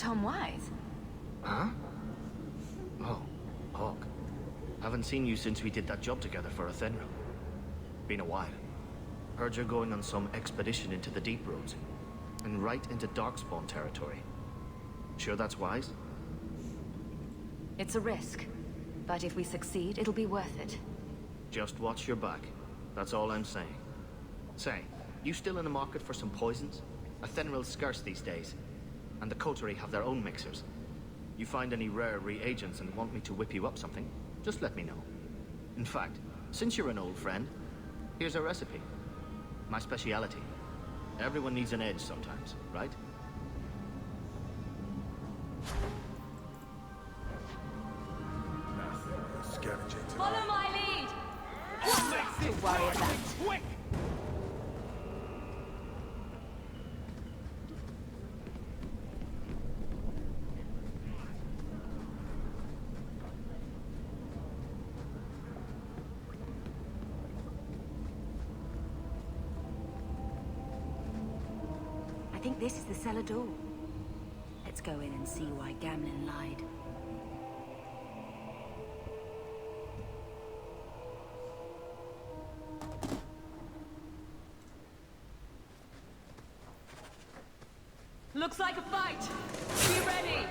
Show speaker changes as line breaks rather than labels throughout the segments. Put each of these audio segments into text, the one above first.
Tom Wise.
Huh? Oh, Hawk. Haven't seen you since we did that job together for a Thenro. Been a while. Heard you're going on some expedition into the deep roads. And right into Darkspawn territory. Sure that's wise?
It's a risk. But if we succeed, it'll be worth it.
Just watch your back. That's all I'm saying. Say, you still in the market for some poisons? A Thenril's scarce these days. And the coterie have their own mixers. You find any rare reagents and want me to whip you up something, just let me know. In fact, since you're an old friend, here's a recipe. My speciality. Everyone needs an edge sometimes, right?
Scavenging.
Follow my lead!
What makes this
worry about.
quick?
I think this is the cellar door. Let's go in and see why Gamlin lied. Looks like a fight! Be ready!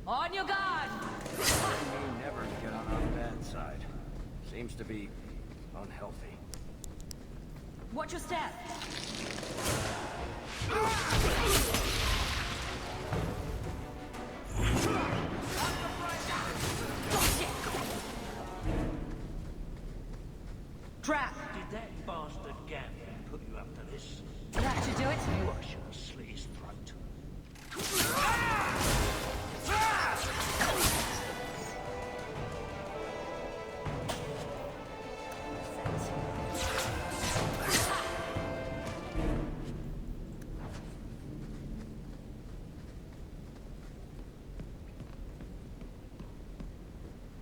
On your guard!
We may never get on our bad side. Seems to be unhealthy.
Watch your step! Trap!
Did that bastard Gambler put you up to this?
That should do it.
You I should have slit his throat.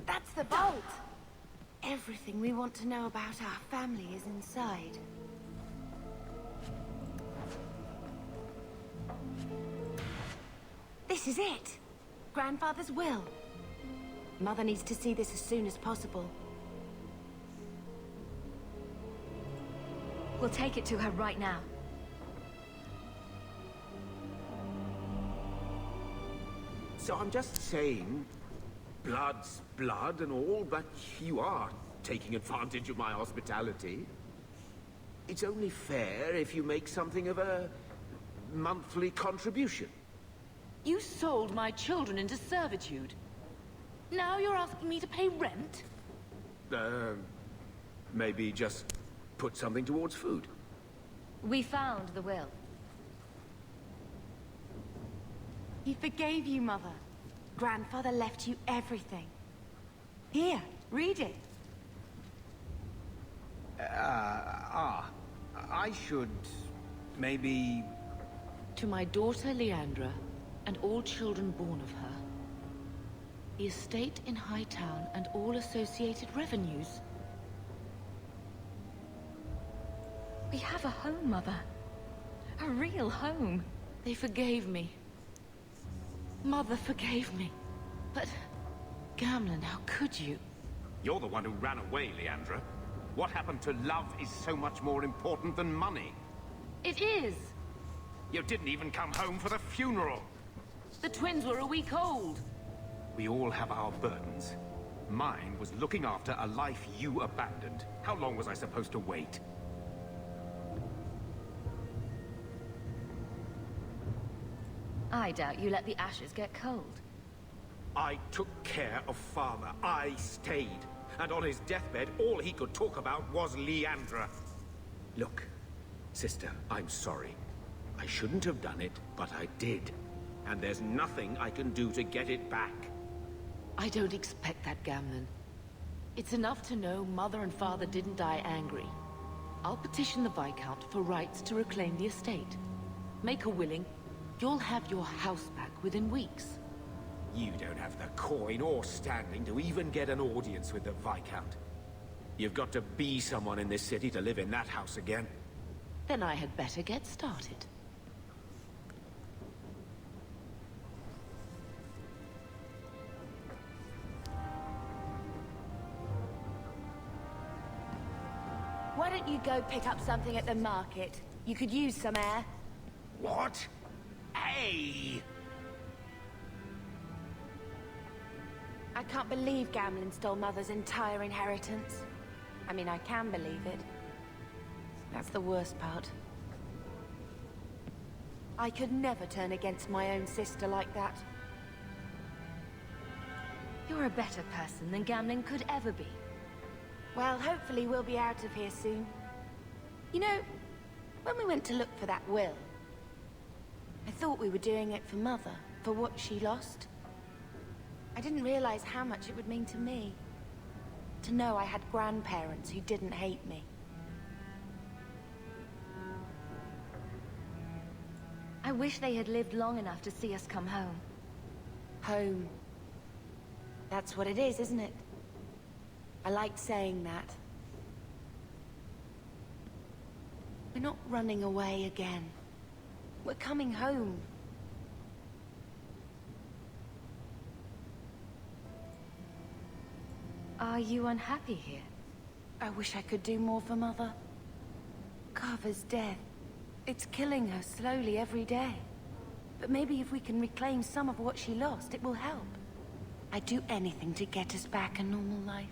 That's the vault! Everything we want to know about our family is inside. This is it! Grandfather's will. Mother needs to see this as soon as possible. We'll take it to her right now.
So I'm just saying, blood's blood and all, but you are taking advantage of my hospitality. It's only fair if you make something of a monthly contribution.
You sold my children into servitude. Now you're asking me to pay rent?
Maybe just put something towards food.
We found the will. He forgave you, Mother. Grandfather left you everything. Here, read it.
I should maybe...
To my daughter Leandra, and all children born of her, the estate in Hightown and all associated revenues.
We have a home, Mother. A real home.
They forgave me. Mother forgave me. But, Gamlin, how could you?
You're the one who ran away, Leandra. What happened to love is so much more important than money.
It is!
You didn't even come home for the funeral.
The twins were a week old.
We all have our burdens. Mine was looking after a life you abandoned. How long was I supposed to wait?
I doubt you let the ashes get cold.
I took care of Father. I stayed. And on his deathbed, all he could talk about was Leandra. Look, sister, I'm sorry. I shouldn't have done it, but I did. And there's nothing I can do to get it back.
I don't expect that, Gamlin. It's enough to know Mother and Father didn't die angry. I'll petition the Viscount for rights to reclaim the estate. Make her willing, you'll have your house back within weeks.
You don't have the coin or standing to even get an audience with the Viscount. You've got to be someone in this city to live in that house again.
Then I had better get started.
Why don't you go pick up something at the market? You could use some air.
What? Hey!
I can't believe Gamlin stole Mother's entire inheritance. I mean, I can believe it. That's the worst part. I could never turn against my own sister like that.
You're a better person than Gamlin could ever be.
Well, hopefully we'll be out of here soon. You know, when we went to look for that will, I thought we were doing it for Mother, for what she lost. I didn't realize how much it would mean to me. To know I had grandparents who didn't hate me.
I wish they had lived long enough to see us come home.
Home. That's what it is, isn't it? I like saying that. We're not running away again. We're coming home.
Are you unhappy here?
I wish I could do more for Mother. Carver's death. It's killing her slowly every day. But maybe if we can reclaim some of what she lost, it will help. I'd do anything to get us back a normal life.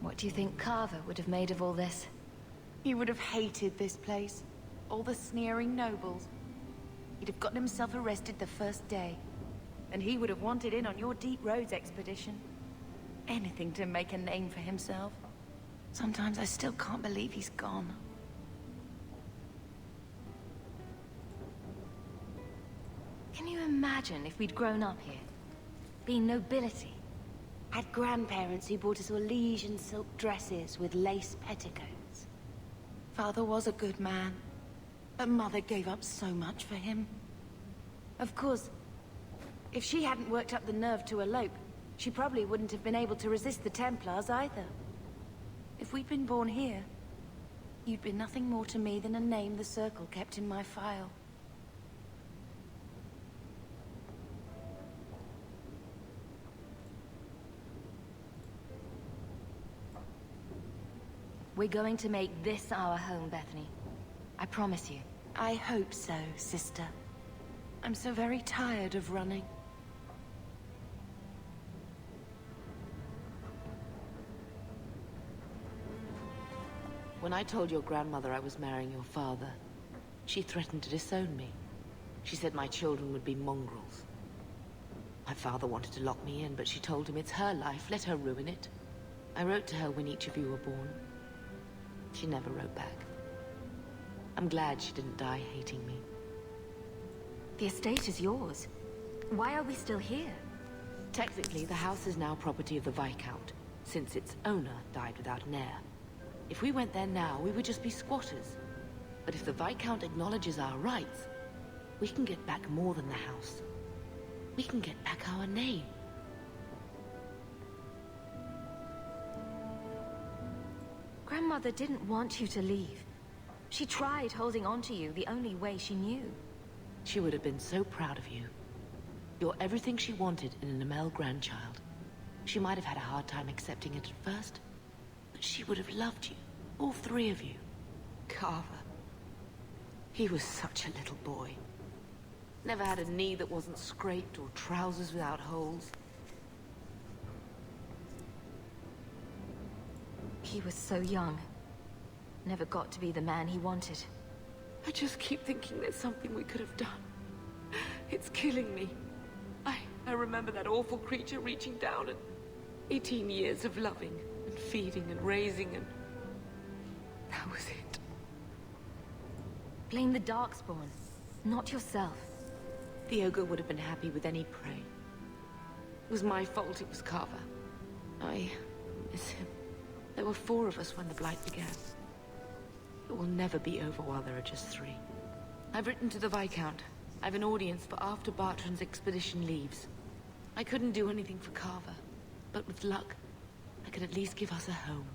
What do you think Carver would have made of all this?
He would have hated this place. All the sneering nobles. He'd have gotten himself arrested the first day. And he would have wanted in on your Deep Roads expedition. Anything to make a name for himself. Sometimes I still can't believe he's gone.
Can you imagine if we'd grown up here? Been nobility?
Had grandparents who bought us Orlesian silk dresses with lace petticoats. Father was a good man, but Mother gave up so much for him. Of course, if she hadn't worked up the nerve to elope, she probably wouldn't have been able to resist the Templars either. If we'd been born here, you'd be nothing more to me than a name the Circle kept in my file.
We're going to make this our home, Bethany. I promise you.
I hope so, sister. I'm so very tired of running.
When I told your grandmother I was marrying your father, she threatened to disown me. She said my children would be mongrels. My father wanted to lock me in, but she told him it's her life, let her ruin it. I wrote to her when each of you were born. She never wrote back. I'm glad she didn't die hating me.
The estate is yours. Why are we still here?
Technically, the house is now property of the Viscount, since its owner died without an heir. If we went there now, we would just be squatters. But if the Viscount acknowledges our rights, we can get back more than the house. We can get back our name.
Grandmother didn't want you to leave. She tried holding on to you the only way she knew.
She would have been so proud of you. You're everything she wanted in an Amel grandchild. She might have had a hard time accepting it at first, but she would have loved you, all three of you. Carver. He was such a little boy. Never had a knee that wasn't scraped or trousers without holes.
He was so young. Never got to be the man he wanted.
I just keep thinking there's something we could have done. It's killing me. I remember that awful creature reaching down and 18 years of loving and feeding and raising and... that was it.
Blame the Darkspawn, not yourself.
The ogre would have been happy with any prey. It was my fault it was Carver. I miss him. There were 4 of us when the Blight began. It will never be over while there are just 3. I've written to the Viscount. I've an audience for after Bartrand's expedition leaves. I couldn't do anything for Carver, but with luck, I could at least give us a home.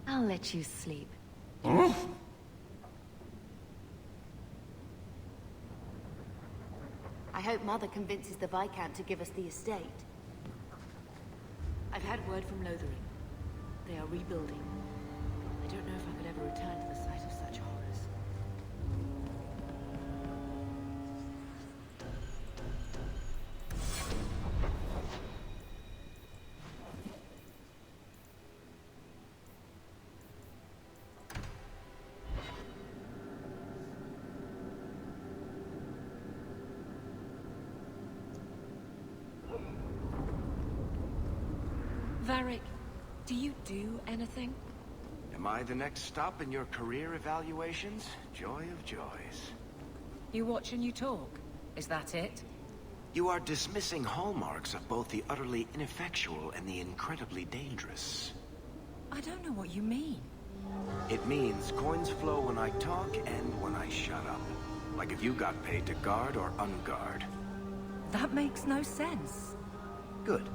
I'll let you sleep.
I hope Mother convinces the Viscount to give us the estate.
I've had word from Lothering. They are rebuilding. I don't know if I could ever return to the site of such horrors.
Varric, do you do anything?
Am I the next stop in your career evaluations? Joy of joys.
You watch and you talk. Is that it?
You are dismissing hallmarks of both the utterly ineffectual and the incredibly dangerous.
I don't know what you mean.
It means coins flow when I talk and when I shut up. Like if you got paid to guard or unguard.
That makes no sense.
Good.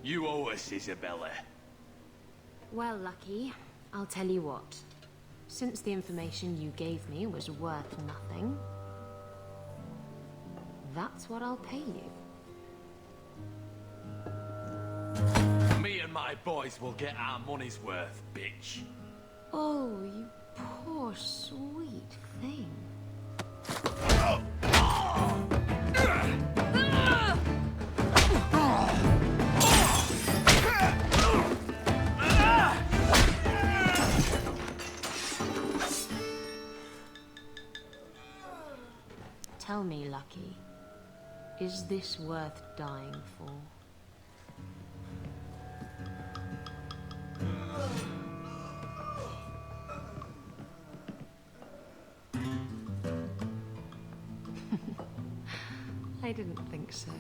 You owe us, Isabella.
Well, Lucky, I'll tell you what. Since the information you gave me was worth nothing, that's what I'll pay you.
Me and my boys will get our money's worth, bitch.
Oh, you poor sweet thing. Tell me, Lucky, is this worth dying for? I didn't think so.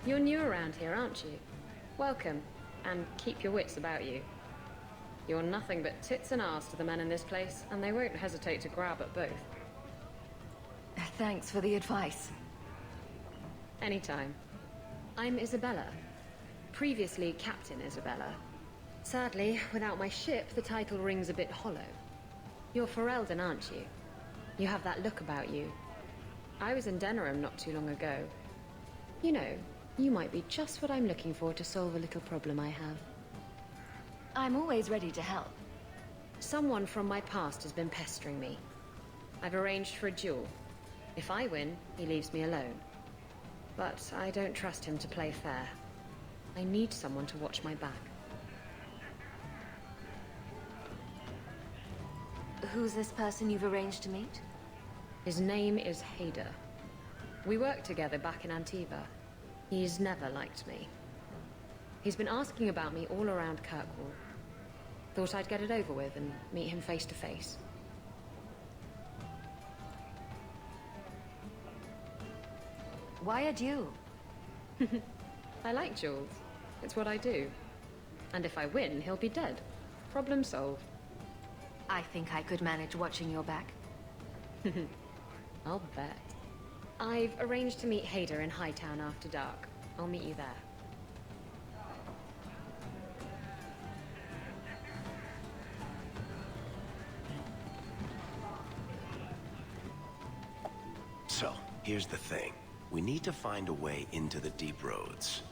You're new around here, aren't you? Welcome, and keep your wits about you. You're nothing but tits and arse to the men in this place, and they won't hesitate to grab at both.
Thanks for the advice.
Anytime. I'm Isabella. Previously Captain Isabella. Sadly, without my ship, the title rings a bit hollow. You're Ferelden, aren't you? You have that look about you. I was in Denerim not too long ago. You know, you might be just what I'm looking for to solve a little problem I have.
I'm always ready to help.
Someone from my past has been pestering me. I've arranged for a duel. If I win, he leaves me alone. But I don't trust him to play fair. I need someone to watch my back.
Who's this person you've arranged to meet?
His name is Hader. We worked together back in Antiva. He's never liked me. He's been asking about me all around Kirkwall. Thought I'd get it over with and meet him face to face.
Why a duel?
I like duels. It's what I do. And if I win, he'll be dead. Problem solved.
I think I could manage watching your back.
I'll bet. I've arranged to meet Hader in Hightown after dark. I'll meet you there.
So, here's the thing. We need to find a way into the deep roads.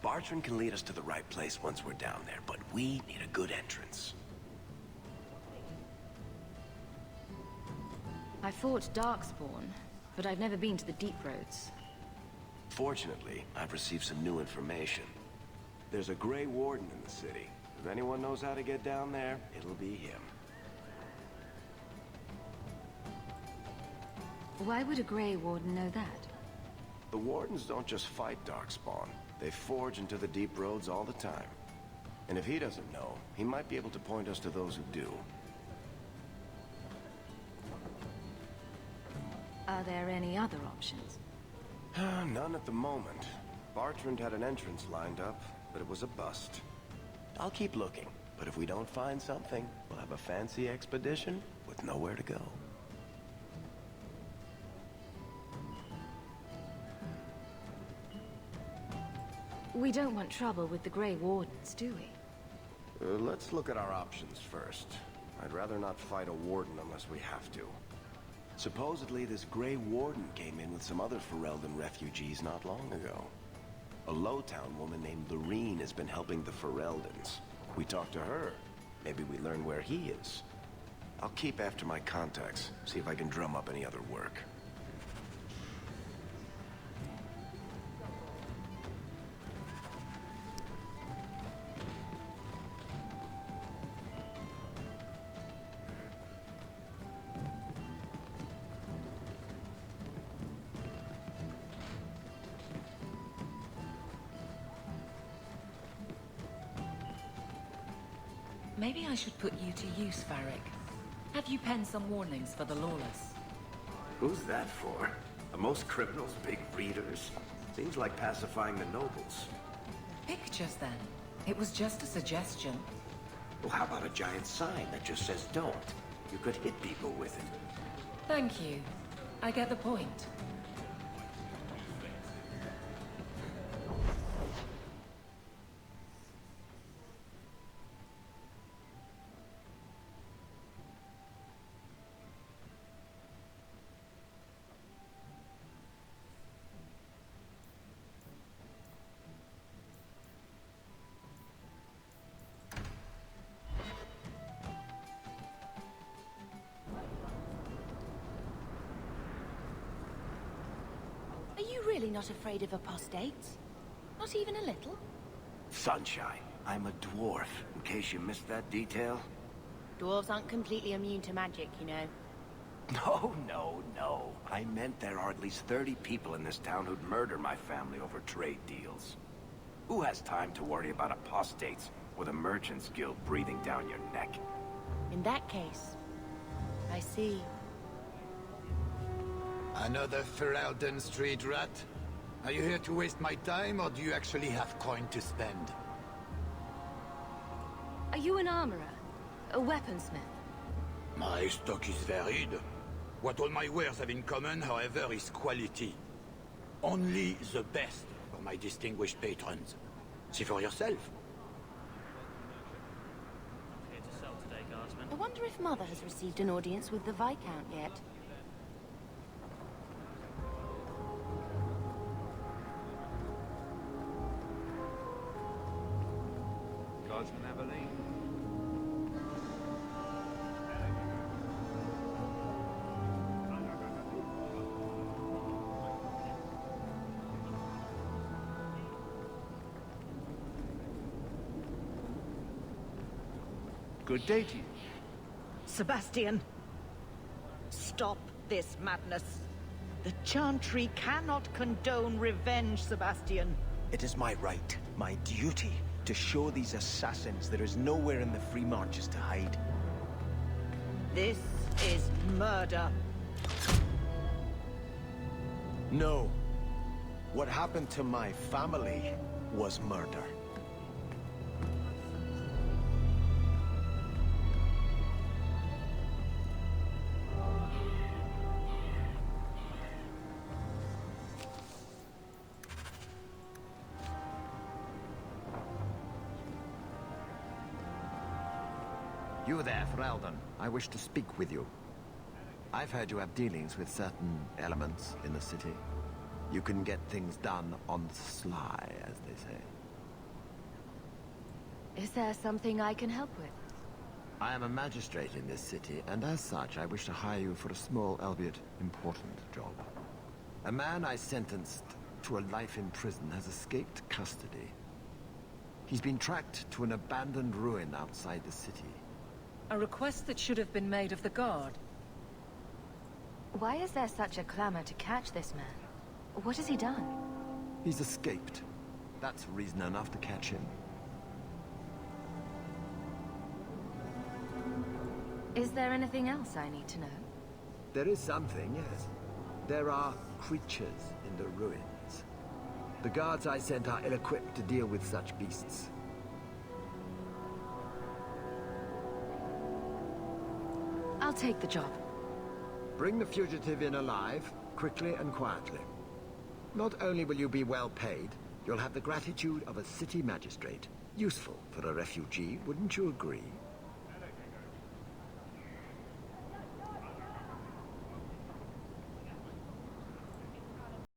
Bartrand can lead us to the right place once we're down there, but we need a good entrance.
I fought Darkspawn, but I've never been to the deep roads.
Fortunately, I've received some new information. There's a Grey Warden in the city. If anyone knows how to get down there, it'll be him.
Why would a Grey Warden know that?
The Wardens don't just fight Darkspawn. They forge into the deep roads all the time. And if he doesn't know, he might be able to point us to those who do.
Are there any other options?
None at the moment. Bartrand had an entrance lined up, but it was a bust. I'll keep looking, but if we don't find something, we'll have a fancy expedition with nowhere to go.
We don't want trouble with the Grey Wardens, do we?
Let's look at our options first. I'd rather not fight a Warden unless we have to. Supposedly, this Grey Warden came in with some other Ferelden refugees not long ago. A Lowtown woman named Lorene has been helping the Fereldans. We talk to her. Maybe we learn where he is. I'll keep after my contacts, see if I can drum up any other work.
Maybe I should put you to use, Varric. Have you penned some warnings for the lawless?
Who's that for? Are most criminals big readers? Seems like pacifying the nobles.
Pictures, then. It was just a suggestion.
Well, how about a giant sign that just says don't? You could hit people with it.
Thank you. I get the point.
Are you really not afraid of apostates? Not even a little?
Sunshine, I'm a dwarf, in case you missed that detail.
Dwarves aren't completely immune to magic, you know.
No. I meant there are at least 30 people in this town who'd murder my family over trade deals. Who has time to worry about apostates with a merchant's guild breathing down your neck?
In that case, I see.
Another Ferelden street rat? Are you here to waste my time, or do you actually have coin to spend?
Are you an armorer? A weaponsmith?
My stock is varied. What all my wares have in common, however, is quality. Only the best for my distinguished patrons. See for yourself.
I wonder if Mother has received an audience with the Viscount yet.
Guardsman Abilene.
Good day to you.
Sebastian, stop this madness. The Chantry cannot condone revenge, Sebastian.
It is my right, my duty, to show these assassins there is nowhere in the Free Marches to hide.
This is murder.
No. What happened to my family was murder.
You there, Ferelden. I wish to speak with you. I've heard you have dealings with certain elements in the city. You can get things done on the sly, as they say.
Is there something I can help with?
I am a magistrate in this city, and as such, I wish to hire you for a small, albeit important, job. A man I sentenced to a life in prison has escaped custody. He's been tracked to an abandoned ruin outside the city.
A request that should have been made of the guard.
Why is there such a clamor to catch this man? What has he done?
He's escaped. That's reason enough to catch him.
Is there anything else I need to know?
There is something, yes. There are creatures in the ruins. The guards I sent are ill-equipped to deal with such beasts.
I'll take the job.
Bring the fugitive in alive, quickly and quietly. Not only will you be well paid, you'll have the gratitude of a city magistrate. Useful for a refugee, wouldn't you agree?